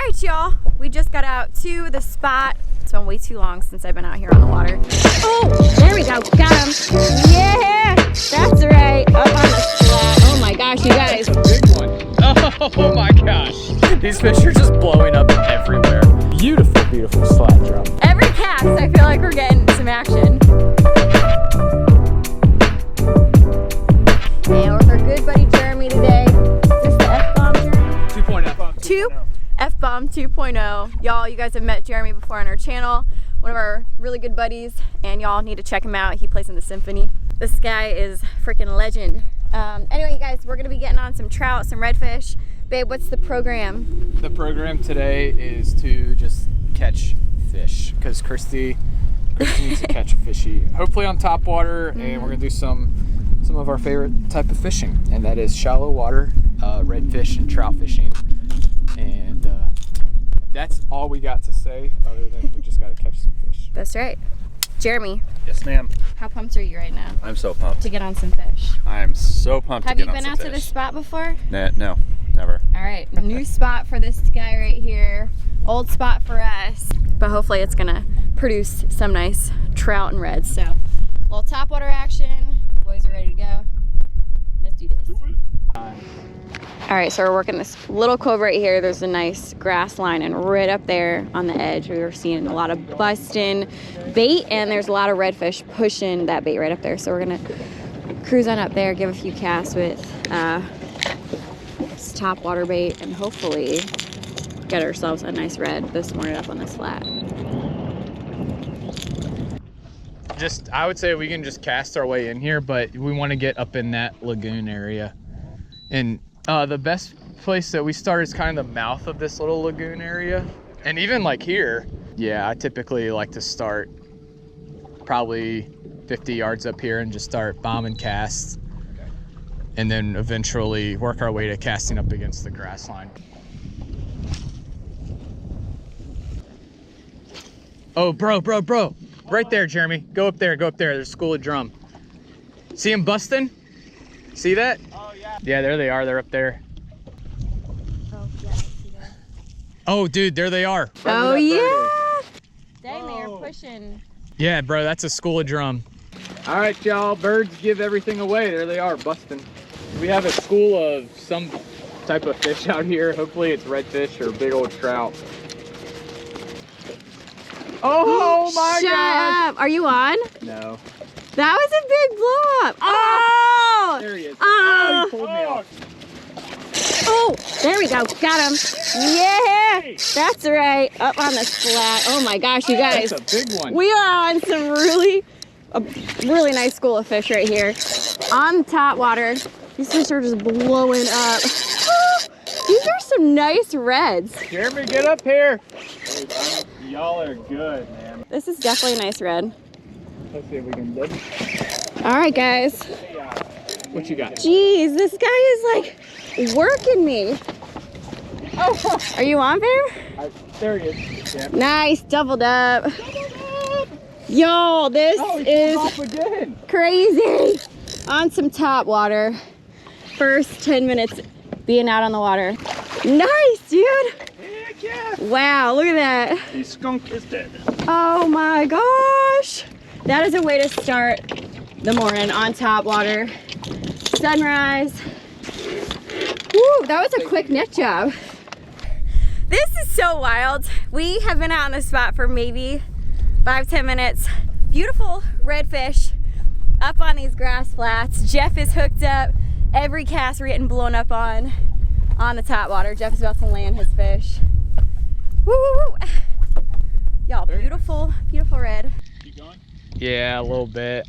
right, y'all, we just got out to the spot. It's been way too long since I've been out here on the water. Oh, there we go, got him. Yeah, that's right, up on the flat. Oh my gosh, you guys. That's a big one. Oh my gosh. These fish are just blowing up everywhere. Beautiful, beautiful slide drop. Every cast, I feel like we're getting some action. And with our good buddy Jeremy today. Is this the F-bomb, Jeremy? 2.0. F-bomb 2.0. Y'all, you guys have met Jeremy before on our channel. One of our really good buddies, and y'all need to check him out. He plays in the symphony. This guy is freaking legend. Anyway, you guys, we're gonna be getting on some trout, some redfish. Babe, what's the program? The program today is to just catch fish, because Christy needs to catch a fishy. Hopefully on top water, and we're gonna do some of our favorite type of fishing, and that is shallow water, redfish and trout fishing. And that's all we got to say, other than we just got to catch some fish. That's right. Jeremy. Yes, ma'am. How pumped are you right now? I'm so pumped. To get on some fish. I am so pumped Have to get you on been some out fish. to this spot before? No, never. All right, new spot for this guy right here. Old spot for us, but hopefully it's gonna produce some nice trout and reds. So, a little topwater action. Boys are ready to go. Let's do this. All right, so we're working this little cove right here. There's a nice grass line, and right up there on the edge, we were seeing a lot of busting bait, and there's a lot of redfish pushing that bait right up there. So we're gonna cruise on up there, give a few casts with this top water bait, and hopefully get ourselves a nice red this morning up on this flat. I would say we can just cast our way in here, but we want to get up in that lagoon area. And the best place that we start is kind of the mouth of this little lagoon area. And even like here, yeah, I typically like to start probably 50 yards up here and just start bombing casts. And then eventually work our way to casting up against the grass line. Oh, bro. Right there, Jeremy. Go up there. There's a school of drum. See him busting? See that? Oh, yeah. Yeah, there they are. They're up there. Oh, yeah, I see that. Oh, dude, there they are. Oh, yeah. Dang, they are pushing. Yeah, bro, that's a school of drum. All right, y'all. Birds give everything away. There they are, busting. We have a school of some type of fish out here. Hopefully it's redfish or big old trout. Oh my Shut gosh! up. Are you on? No. That was a big blow up. Oh! There he is. Oh! He pulled me off. Oh, there we go. Got him. Yeah, that's right. Up on the flat. Oh my gosh, you guys. That's a big one. We are on some really nice school of fish right here. On top water. These fish are just blowing up. These are some nice reds. Jeremy, get up here. Y'all are good, man. This is definitely a nice red. Let's see if we can dip. All right, guys. What you got? Jeez, this guy is like working me. Oh, are you on, babe? There he is. Yeah. Nice, doubled up. Yo, this is off again. crazy. On some top water. First 10 minutes being out on the water. Nice, dude. Heck yeah. Wow, look at that. The skunk is dead. Oh my gosh. That is a way to start the morning on top water. Sunrise. Woo, that was a quick net job. This is so wild. We have been out on the spot for maybe 5-10 minutes. Beautiful redfish up on these grass flats. Jeff is hooked up. Every cast we're getting blown up on the top water. Jeff is about to land his fish. Woo, woo, woo. Y'all, beautiful, beautiful red. Keep going? Yeah, a little bit.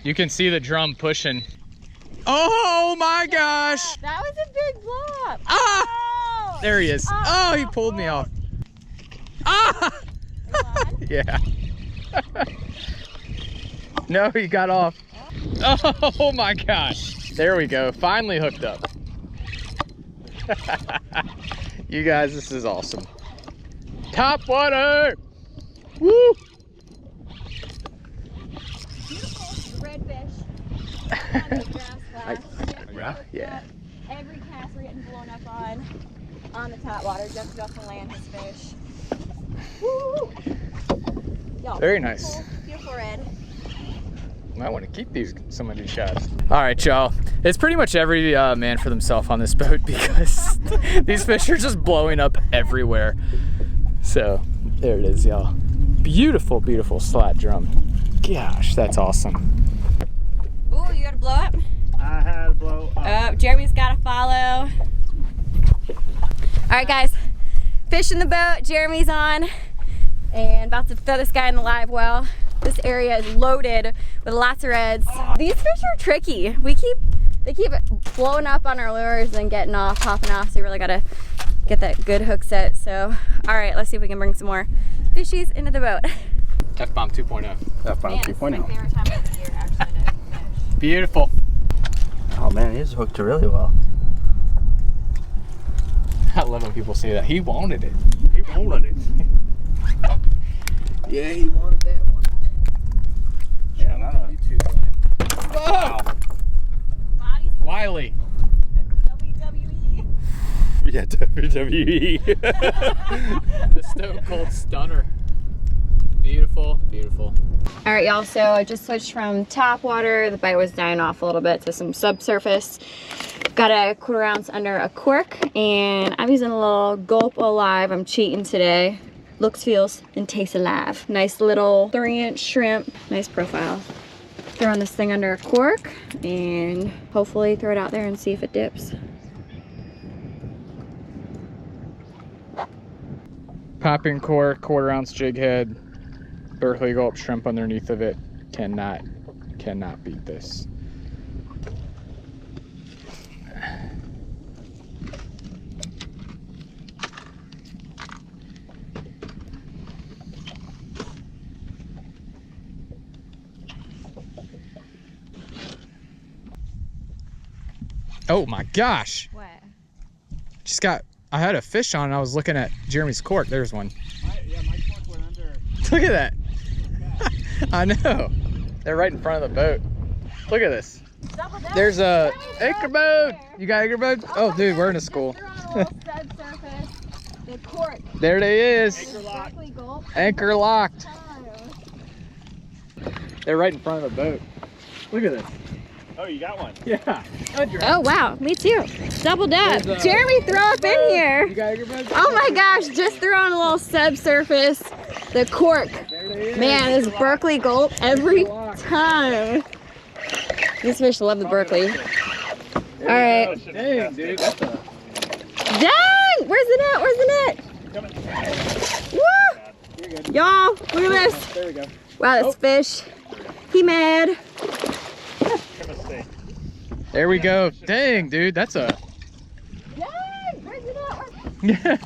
You can see the drum pushing. Oh my gosh! That was a big blow up. Ah! Oh! There he is. Oh, he pulled me off. Ah! Yeah. No, he got off. Oh my gosh. There we go. Finally hooked up. You guys, this is awesome. Top water! Woo! Beautiful redfish on the grass flats. Yeah. Every cast we're getting blown up on. on the Topwater. Jeff's about to land his fish. Woo! Y'all, Very nice. Beautiful red. I want to keep some of these shots. All right, y'all. It's pretty much every man for themselves on this boat because these fish are just blowing up everywhere. So there it is, y'all. Beautiful, beautiful slat drum. Gosh, that's awesome. Ooh, you gotta blow up? I had to blow up. Jeremy's gotta follow. All right, guys. Fish in the boat. Jeremy's on. And about to throw this guy in the live well. This area is loaded with lots of reds. These fish are tricky. They keep blowing up on our lures and getting off, popping off. So you really gotta get that good hook set. So, all right, let's see if we can bring some more fishies into the boat. F-bomb 2.0. F-bomb Man, this is my 2.0. favorite time of the year, actually, to fish. Beautiful. Oh man, he's hooked really well. I love when people say that. He wanted it. He wanted it. Yeah, he wanted that one. Yeah, not a... Whoa! Wiley. WWE. Yeah, WWE. The Stone Cold Stunner. Beautiful, beautiful. All right, y'all, so I just switched from Topwater. The bite was dying off a little bit to some Subsurface. Got a 1/4 ounce under a cork, and I'm using a little Gulp Alive. I'm cheating today. Looks, feels, and tastes alive. Nice little 3-inch shrimp. Nice profile. Throwing this thing under a cork, and hopefully throw it out there and see if it dips. Popping cork, 1/4 ounce jig head, Berkley Gulp shrimp underneath of it. Cannot beat this. Oh my gosh. What? I had a fish on and I was looking at Jeremy's cork. There's one. Yeah, my cork went under. Look at that. I know. They're right in front of the boat. Look at this. There's a anchor boat. You got anchor boat? Oh, dude, we're in a school. Subsurface. The cork. There they is. Anchor lock. Berkley Gulp. Anchor locked. They're right in front of the boat. Look at this. Oh, you got one. Yeah. Oh wow, me too. Double dab. There's, Jeremy, throw up in here. You got anchor boat? Oh my gosh, just threw on a little Subsurface. The cork. There they is. Man, this Berkley Gulp every time. These fish love the Berkley. All right. Dang, dude. That's a... Dang! Where's the net? Where's the net? Woo! You're good. Y'all, look at this. There we go. Wow, this fish. He mad. There we go. Dang, dude. That's a... Dang! Where's the net? Yeah.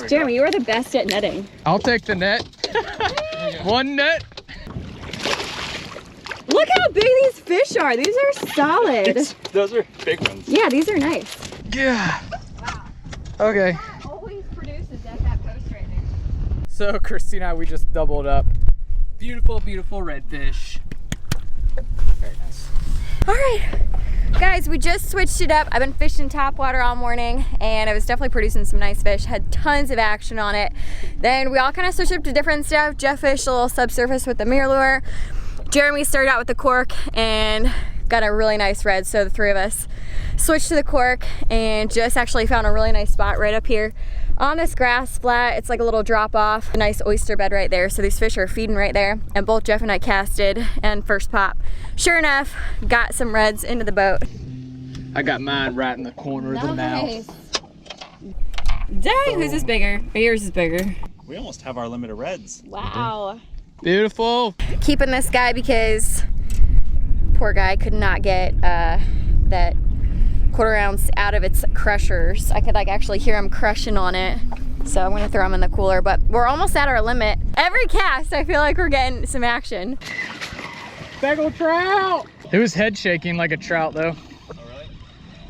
Jeremy, you are the best at netting. I'll take the net. One net. Look how big these fish are. These are solid. Those are big ones. Yeah, these are nice. Yeah. Wow. Okay. Always produces at that post right there. So Christina and I, we just doubled up. Beautiful, beautiful redfish. Very nice. All right, guys, we just switched it up. I've been fishing Topwater all morning, and I was definitely producing some nice fish. Had tons of action on it. Then we all kind of switched up to different stuff. Jeff fished a little Subsurface with the mirror lure. Jeremy started out with the cork and got a really nice red. So the three of us switched to the cork and just actually found a really nice spot right up here on this grass flat. It's like a little drop off, a nice oyster bed right there. So these fish are feeding right there, and both Jeff and I casted, and first pop, sure enough, got some reds into the boat. I got mine right in the corner of the mouth. Dang, whose is bigger? Or yours is bigger. We almost have our limit of reds. Wow. Beautiful. Keeping this guy because poor guy could not get that 1/4 ounce out of its crushers. I could like actually hear him crushing on it. So I'm gonna throw him in the cooler, but we're almost at our limit. Every cast, I feel like we're getting some action. Big ol' trout. It was head shaking like a trout though. Oh, really?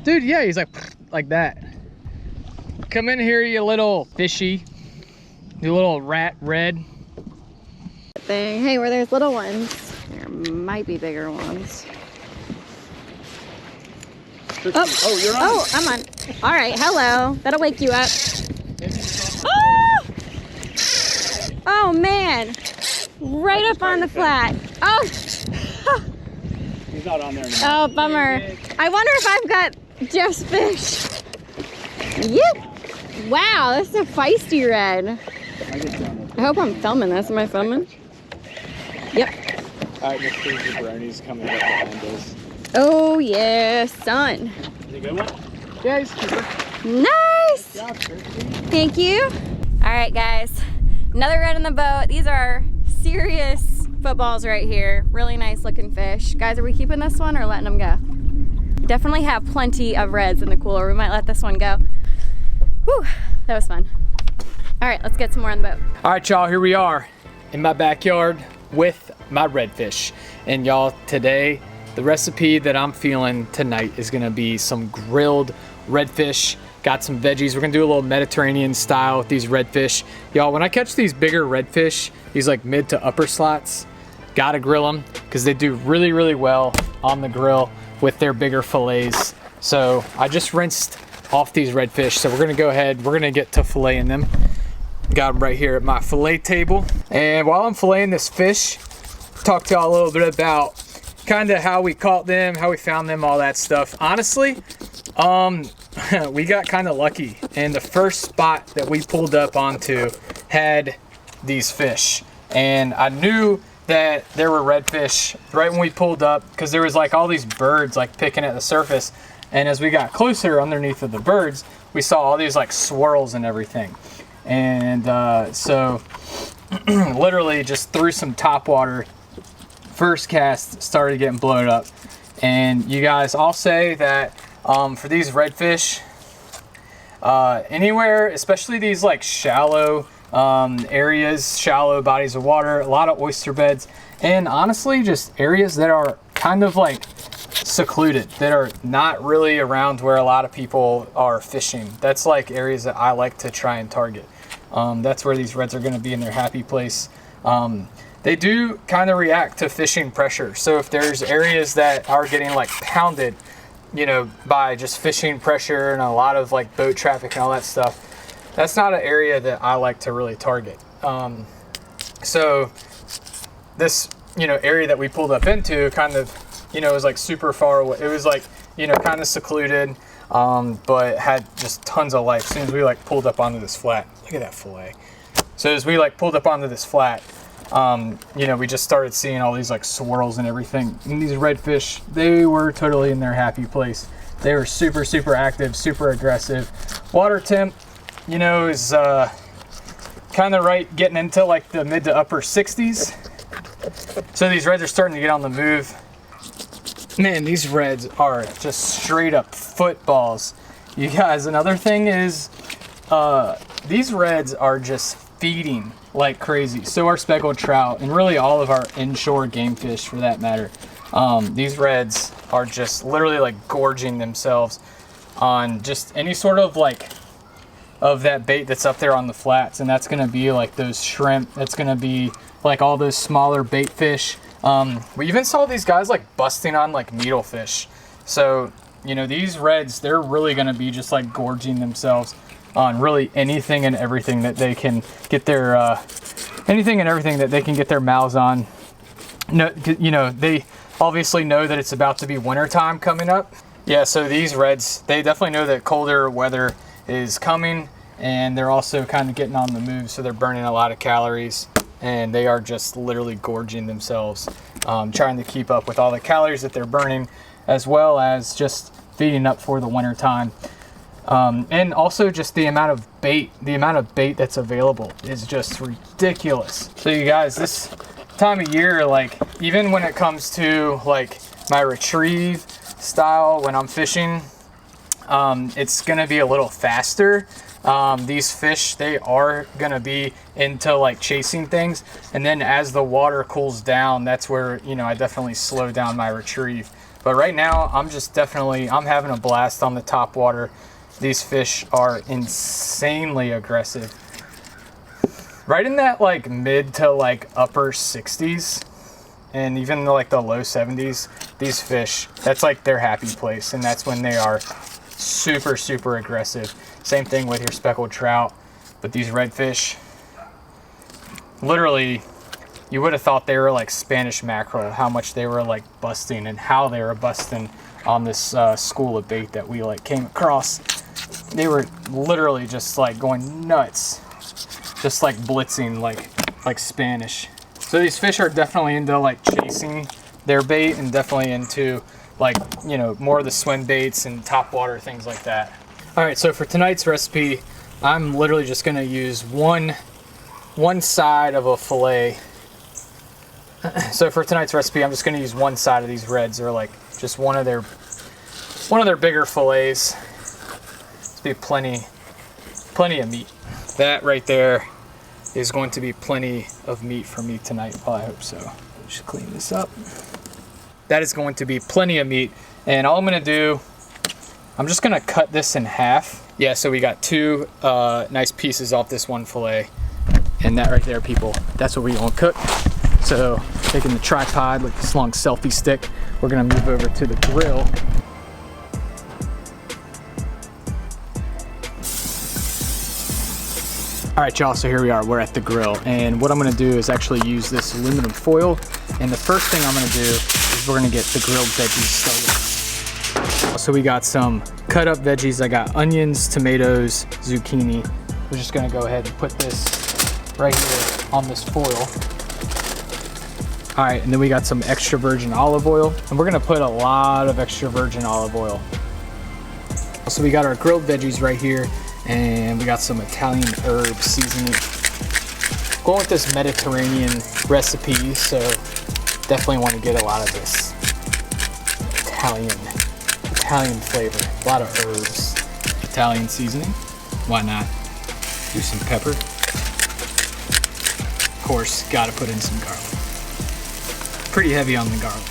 Dude, yeah, he's like that. Come in here, you little fishy. You little rat red. thing. Hey, where there's little ones, there might be bigger ones. Oh, you're on. Oh, I'm on. All right, hello. That'll wake you up. Oh, oh man. Right up on the flat. Oh. He's not on there anymore. Oh, bummer. I wonder if I've got Jeff's fish. Yep. Wow, this is a feisty red. I hope I'm filming this. Am I filming? Yep. Alright, just see the brownies coming up behind us. Oh yeah, son. Is it a good one? Yeah, he's keeper. Nice. Yeah, Thank you. All right, guys. Another red in the boat. These are serious footballs right here. Really nice looking fish. Guys, are we keeping this one or letting them go? Definitely have plenty of reds in the cooler. We might let this one go. Whew, that was fun. All right, let's get some more on the boat. All right, y'all, here we are in my backyard with my redfish. And y'all, today, the recipe that I'm feeling tonight is gonna be some grilled redfish. Got some veggies. We're gonna do a little Mediterranean style with these redfish. Y'all, when I catch these bigger redfish, these like mid to upper slots, gotta grill them because they do really, really well on the grill with their bigger fillets. So I just rinsed off these redfish. So we're gonna go ahead, we're gonna get to filleting them. Got them right here at my fillet table. And while I'm filleting this fish, talk to y'all a little bit about kind of how we caught them, how we found them, all that stuff. Honestly, we got kind of lucky, and the first spot that we pulled up onto had these fish, and I knew that there were redfish right when we pulled up because there was like all these birds like picking at the surface, and as we got closer underneath of the birds, we saw all these like swirls and everything. And so literally just threw some top water. First cast started getting blown up, and you guys, I'll say that for these redfish, anywhere, especially these like shallow areas, shallow bodies of water, a lot of oyster beds, and honestly just areas that are kind of like secluded, that are not really around where a lot of people are fishing. That's like areas that I like to try and target. That's where these reds are going to be in their happy place. They do kind of react to fishing pressure. So if there's areas that are getting like pounded, you know, by just fishing pressure and a lot of like boat traffic and all that stuff, that's not an area that I like to really target. So this, you know, area that we pulled up into kind of, you know, was like super far away. It was like, you know, kind of secluded, but had just tons of life as soon as we like pulled up onto this flat. Look at that fillet. So as we like pulled up onto this flat, you know, we just started seeing all these like swirls and everything. And these redfish, they were totally in their happy place. They were super, super active, super aggressive. Water temp, you know, is kind of right getting into like the mid to upper 60s. So these reds are starting to get on the move. Man, these reds are just straight up footballs. You guys, another thing is these reds are just feeding like crazy. So are speckled trout and really all of our inshore game fish for that matter. These reds are just literally like gorging themselves on just any sort of like of that bait that's up there on the flats, and that's gonna be like those shrimp, that's gonna be like all those smaller bait fish. We even saw these guys like busting on like needlefish. So, you know, these reds, they're really gonna be just like gorging themselves on really anything and everything that they can get their anything and everything that they can get their mouths on. No, you know, they obviously know that it's about to be winter time coming up. Yeah, so these reds, they definitely know that colder weather is coming, and they're also kind of getting on the move, so they're burning a lot of calories, and they are just literally gorging themselves, trying to keep up with all the calories that they're burning, as well as just feeding up for the winter time. And also just the amount of bait that's available is just ridiculous. So you guys, this time of year, like even when it comes to like my retrieve style when I'm fishing, it's gonna be a little faster. These fish, they are gonna be into like chasing things, and then as the water cools down, that's where, you know, I definitely slow down my retrieve. But right now I'm having a blast on the top water. These fish are insanely aggressive. right in that like mid to like upper 60s and even like the low 70s, these fish, that's like their happy place, and that's when they are super, super aggressive. Same thing with your speckled trout, but these redfish, literally, you would have thought they were like Spanish mackerel, how much they were like busting and how they were busting on this school of bait that we like came across. They were literally just like going nuts, just like blitzing like Spanish. So these fish are definitely into like chasing their bait and definitely into like, you know, more of the swim baits and topwater, things like that. All right, so for tonight's recipe, I'm literally just gonna use one side of a fillet. So for tonight's recipe, I'm just gonna use one side of these reds, or like just one of their bigger fillets. This be plenty of meat. That right there is going to be plenty of meat for me tonight. Well, I hope so. Just clean this up. That is going to be plenty of meat. And all I'm gonna do, I'm just gonna cut this in half. Yeah, so we got two nice pieces off this one fillet. And that right there, people, that's what we gonna cook. So taking the tripod, like this long selfie stick, we're gonna move over to the grill. All right, y'all, so here we are, we're at the grill. And what I'm gonna do is actually use this aluminum foil. And the first thing I'm gonna do is we're gonna get the grilled veggies started. So we got some cut up veggies. I got onions, tomatoes, zucchini. We're just gonna go ahead and put this right here on this foil. All right, and then we got some extra virgin olive oil. And we're gonna put a lot of extra virgin olive oil. So we got our grilled veggies right here. And we got some Italian herb seasoning. Going with this Mediterranean recipe, so definitely want to get a lot of this Italian flavor. A lot of herbs. Italian seasoning, why not? Do some pepper. Of course, gotta put in some garlic. Pretty heavy on the garlic.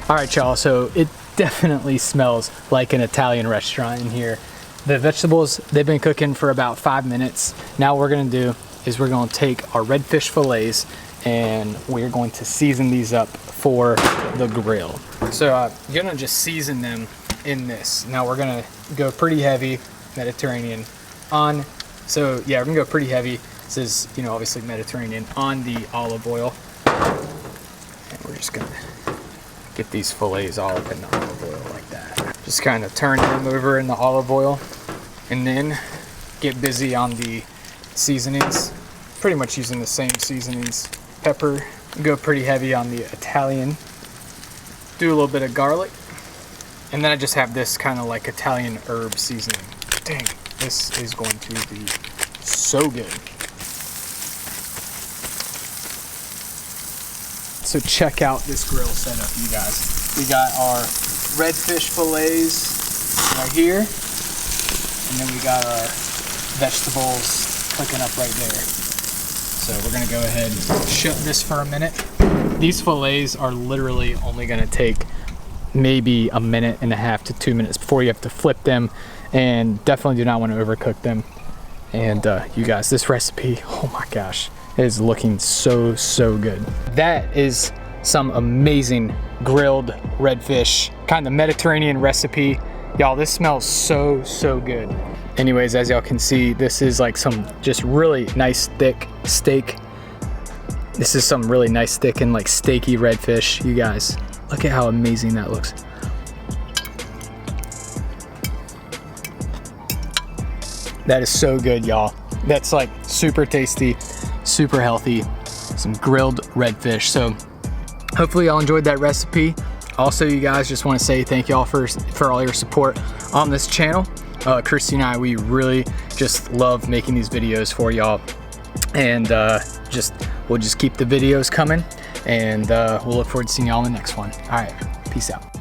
All right, y'all, so it definitely smells like an Italian restaurant in here. The vegetables, they've been cooking for about 5 minutes. Now what we're gonna do is we're gonna take our redfish fillets and we're going to season these up for the grill. So you're gonna just season them in this. Now we're gonna go pretty heavy, Mediterranean on. So yeah, we're gonna go pretty heavy. This is, you know, obviously Mediterranean on the olive oil. And we're just gonna get these fillets all up in the olive oil like that. Just kind of turn them over in the olive oil and then get busy on the seasonings. Pretty much using the same seasonings. Pepper, go pretty heavy on the Italian. Do a little bit of garlic. And then I just have this kind of like Italian herb seasoning. Dang, this is going to be so good. So check out this grill setup, you guys. We got our redfish fillets right here, and then we got our vegetables cooking up right there. So we're gonna go ahead and shut this for a minute. These fillets are literally only gonna take maybe 1.5 minutes to 2 minutes before you have to flip them, and definitely do not want to overcook them. And you guys, this recipe, oh my gosh, it is looking so, so good. That is some amazing grilled redfish, kind of Mediterranean recipe. Y'all, this smells so, so good. Anyways, as y'all can see, this is like some just really nice thick steak. This is some really nice thick and like steaky redfish. You guys, look at how amazing that looks. That is so good, y'all. That's like super tasty, super healthy, some grilled redfish. So hopefully y'all enjoyed that recipe. Also, you guys, just want to say thank y'all for all your support on this channel. Christy and I, we really just love making these videos for y'all. And we'll just keep the videos coming, and we'll look forward to seeing y'all in the next one. All right, peace out.